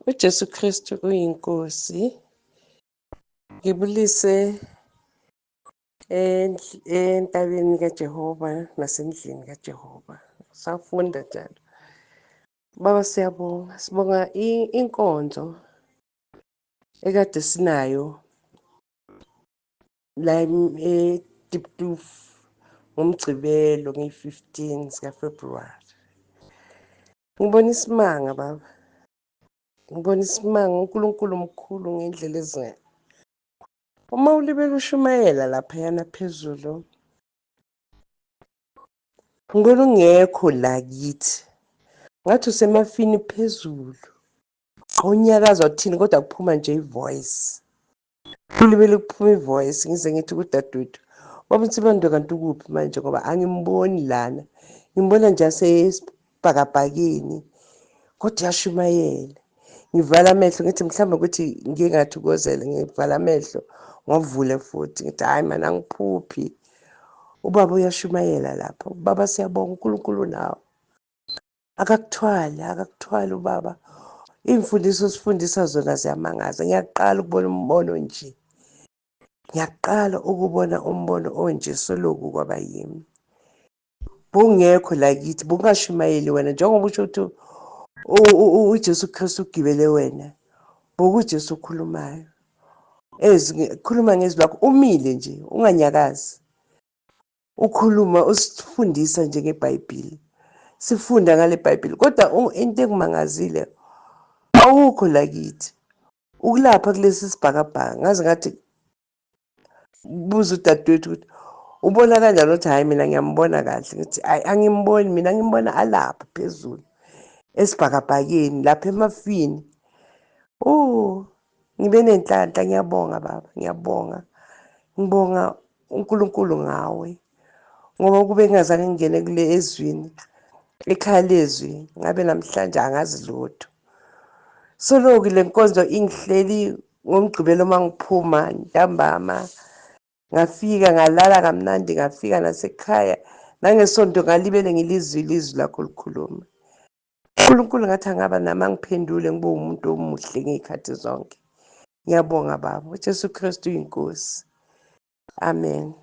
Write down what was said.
uJesu Kristu uyinkosi. Ngibulise entabeni kaJehova nasendlini kaJehova. Safunda njalo. Baba siyabonga, sibonga inkonzo ekade sinayo la eDeep Kloof ngoMgcibelo nge-15 sikaFebruwari. Ngibona isimanga baba. Ngibona isimanga uNkulunkulu mkhulu ngendlela ezinga. Uma ulibele ushumayela laphayana phezulu. Ngibona ungekho la kithi. Ngathi usemafini phezulu. Awunyakaza uthini kodwa kuphuma nje ivoice. Ulibele kuphuma ivoice ngize ngithi kudadewethu. Waba uNsibando kanti ukuphi manje ngoba angimboni lana. Ngimbona nje asesibhakabhakeni. Kodwa uyashumayela. Ngivala amehlo ngithi mhlawumbe ukuthi ngike ngathokozela ngivala amehlo ngavule futhi ngithi hayi mana angiphuphi. Ubaba uyashumayela lapha. Baba siyabonga uNkulunkulu nawe. Akakuthwali ubaba. Imfundiso sifundisa zona ziyamangaza. Ngiyaqala ukubona umbono nje. Ngiyaqala ukubona umbono onje soloku kwaba yimi. Bungekho la kithi, bungashumayeli wena njengoba usho ukuthi uJesu Kristu ugibele wena. BokuJesu ukhulumayo. Khuluma ngezwi lakho umile nje, unganyakazi. Ukhuluma usifundisa nje ngeBhayibheli. Sifunda ngale Bhayibheli kodwa into engimangazile awukho la kithi. Ukulapha kulesi sibhakabhaka ngaze ngathi buza udadewethu ukuthi ubona kanjani ukuthi hayi mina ngiyambona kahle ngithi angimboni mina ngimbona alapha phezulu esibhakabhakeni lapha emafini. Ngibe nenhlanhla ngiyabonga baba ngiyabonga. Ngibonga uNkulunkulu ngawe ngoba kube ngingazange ngingene kule ezwini ekhaya lezwi ngabe namhlanje angazi lutho. Soloku le nkonzo ingihleli ngoMgcibelo mangiphuma ntambama ngafika ngalala kamnandi ngafika nasekhaya nangesonto ngalibele ilizwi lakho likhuluma. uNkulunkulu ngathi angaba nami angiphendule ngibe umuntu omuhle ngezikhathi zonke. Ngiyabonga baba uJesu Kristu uyinkosi. Amen.